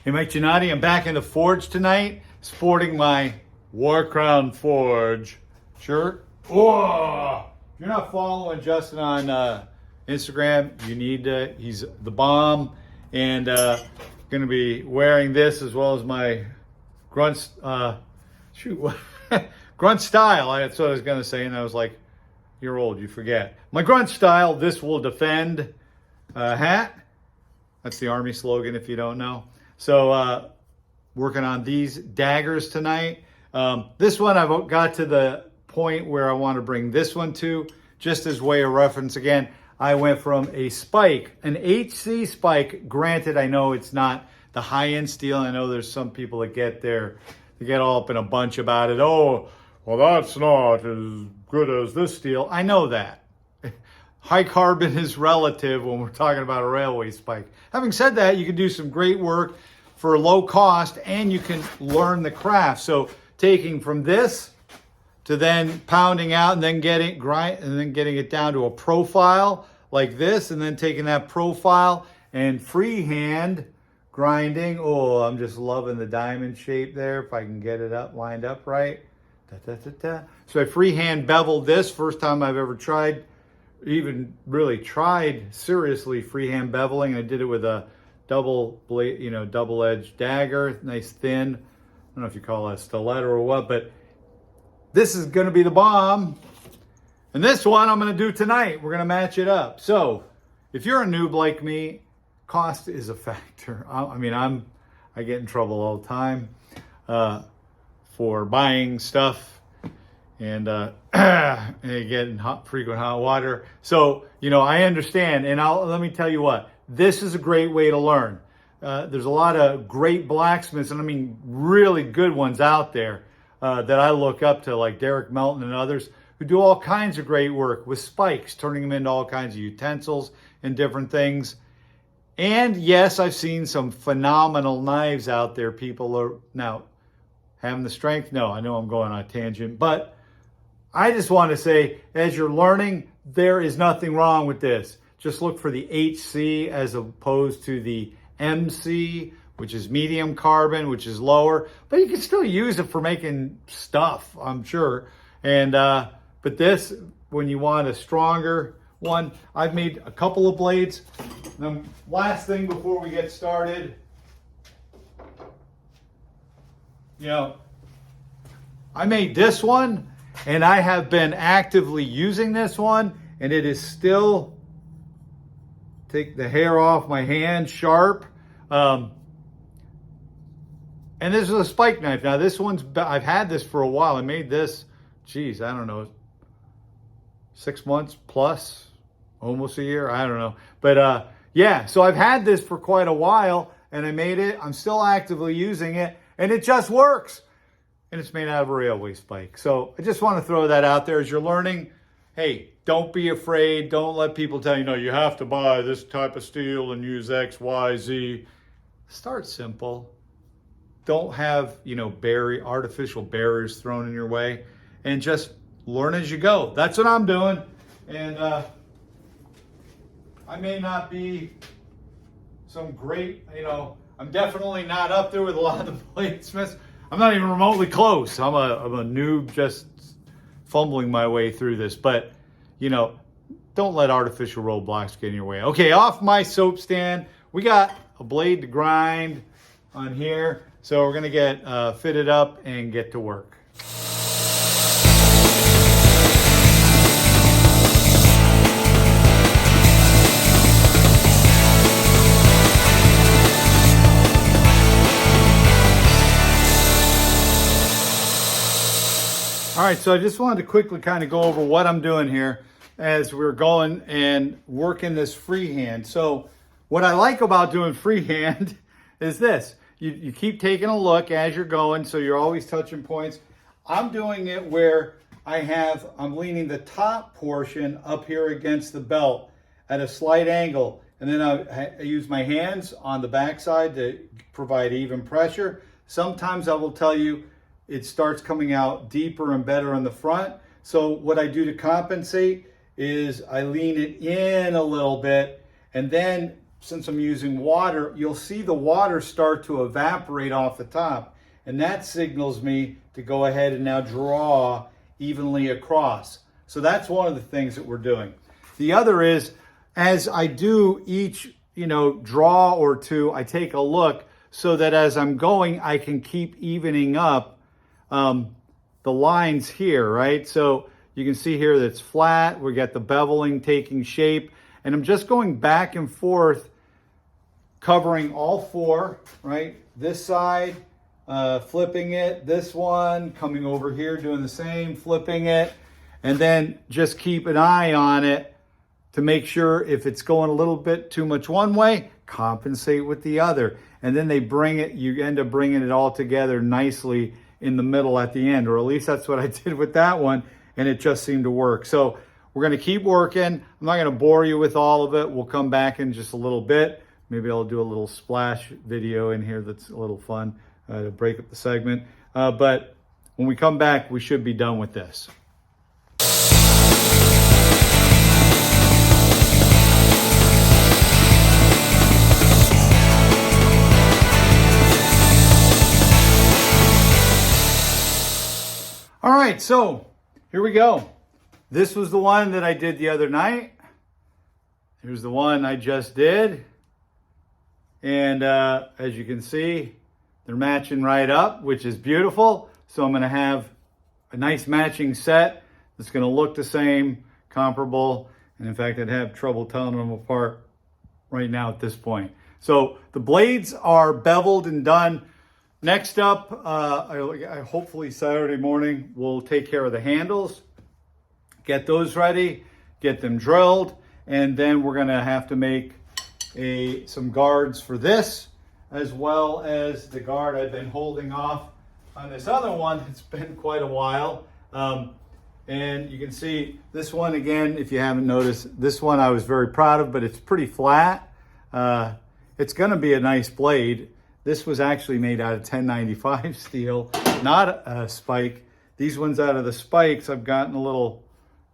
Hey, Mike Giannotti, I'm back in the forge tonight, sporting my War Crown Forge shirt. Oh, if you're not following Justin on Instagram, you need to. He's the bomb, and going to be wearing this as well as my grunt, grunt style. That's what I was going to say, and I was like, you're old, you forget. My grunt style, this will defend hat. That's the Army slogan if you don't know. So working on these daggers tonight. This one I've got to the point where I want to bring this one to, just as way of reference. Again, I went from a spike, an HC spike. Granted, I know it's not the high-end steel. I know there's some people that get all up in a bunch about it. Oh, well, that's not as good as this steel. I know that. High carbon is relative when we're talking about a railway spike. Having said that, you can do some great work for low cost and you can learn the craft. So taking from this to then pounding out and then getting it down to a profile like this, and then taking that profile and freehand grinding. Oh, I'm just loving the diamond shape there. If I can get it up, lined up right. Da, da, da, da. So I freehand beveled this. First time I've ever even really tried seriously freehand beveling. I did it with a double edged dagger, nice thin. I don't know if you call that stiletto or what, but this is going to be the bomb. And this one I'm going to do tonight. We're going to match it up. So if you're a noob like me, cost is a factor. I get in trouble all the time for buying stuff and getting frequent hot water. So, I understand. And let me tell you what, this is a great way to learn. There's a lot of great blacksmiths, and really good ones out there that I look up to, like Derek Melton and others, who do all kinds of great work with spikes, turning them into all kinds of utensils and different things. And yes, I've seen some phenomenal knives out there. People are now having the strength. No, I know I'm going on a tangent, but I just want to say, as you're learning, there is nothing wrong with this. Just look for the HC as opposed to the MC, which is medium carbon, which is lower, but you can still use it for making stuff, I'm sure. And but this, when you want a stronger one, I've made a couple of blades. And the last thing before we get started, I made this one, and I have been actively using this one, and it is still, take the hair off my hand, sharp. And this is a spike knife. Now this one's, I've had this for a while. I made this, I don't know, 6 months plus, almost a year. I don't know. But yeah, so I've had this for quite a while, and I made it. I'm still actively using it, and it just works. And it's made out of a railway spike. So I just want to throw that out there as you're learning. Hey, don't be afraid. Don't let people tell you, you have to buy this type of steel and use X, Y, Z. Start simple. Don't have, artificial barriers thrown in your way, and just learn as you go. That's what I'm doing. And I may not be some great, I'm definitely not up there with a lot of the bladesmiths. I'm not even remotely close. I'm a noob just fumbling my way through this. But, don't let artificial roadblocks get in your way. Okay, off my soap stand. We got a blade to grind on here. So we're going to get fitted up and get to work. All right, so I just wanted to quickly kind of go over what I'm doing here as we're going and working this freehand. So what I like about doing freehand is this. You keep taking a look as you're going, so you're always touching points. I'm doing it where I'm leaning the top portion up here against the belt at a slight angle, and then I use my hands on the backside to provide even pressure. Sometimes I will tell you it starts coming out deeper and better on the front. So what I do to compensate is I lean it in a little bit and then since I'm using water, you'll see the water start to evaporate off the top. And that signals me to go ahead and now draw evenly across. So that's one of the things that we're doing. The other is, as I do each, draw or two, I take a look so that as I'm going, I can keep evening up the lines here, right? So you can see here that it's flat. We got the beveling taking shape. And I'm just going back and forth, covering all four, right? This side, flipping it, this one, coming over here, doing the same, flipping it, and then just keep an eye on it to make sure if it's going a little bit too much one way, compensate with the other. And then you end up bringing it all together nicely in the middle at the end, or at least that's what I did with that one, and it just seemed to work. So we're gonna keep working. I'm not gonna bore you with all of it. We'll come back in just a little bit. Maybe I'll do a little splash video in here that's a little fun to break up the segment. But when we come back, we should be done with this. All right, so here we go. This was the one that I did the other night. Here's the one I just did. And as you can see, they're matching right up, which is beautiful. So I'm gonna have a nice matching set that's gonna look the same, comparable. And in fact, I'd have trouble telling them apart right now at this point. So the blades are beveled and done. Next up, hopefully Saturday morning, we'll take care of the handles, get those ready, get them drilled, and then we're gonna have to make some guards for this, as well as the guard I've been holding off on this other one. It's been quite a while. And you can see this one again, if you haven't noticed, this one I was very proud of, but it's pretty flat. It's gonna be a nice blade. This was actually made out of 1095 steel, not a spike. These ones out of the spikes, I've gotten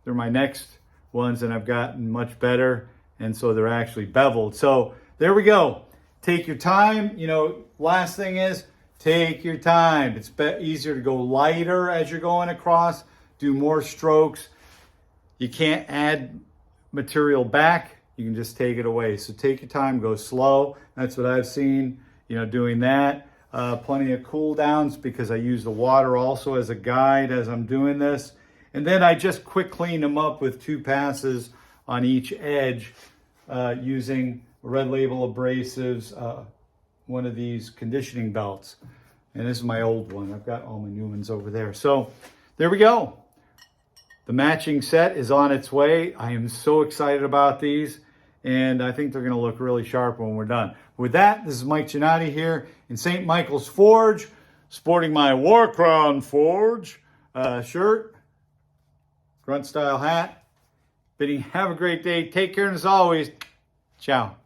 they're my next ones, and I've gotten much better. And so they're actually beveled. So there we go. Take your time. Last thing is take your time. It's easier to go lighter as you're going across, do more strokes. You can't add material back. You can just take it away. So take your time, go slow. That's what I've seen, doing that. Plenty of cool downs because I use the water also as a guide as I'm doing this. And then I just quick clean them up with 2 passes on each edge using Red Label abrasives, one of these conditioning belts. And this is my old one. I've got all my new ones over there. So there we go. The matching set is on its way. I am so excited about these, and I think they're going to look really sharp when we're done. With that, this is Mike Giannotti here in St. Michael's Forge, sporting my War Crown Forge shirt, grunt style hat. Bidding have a great day. Take care, and as always, ciao.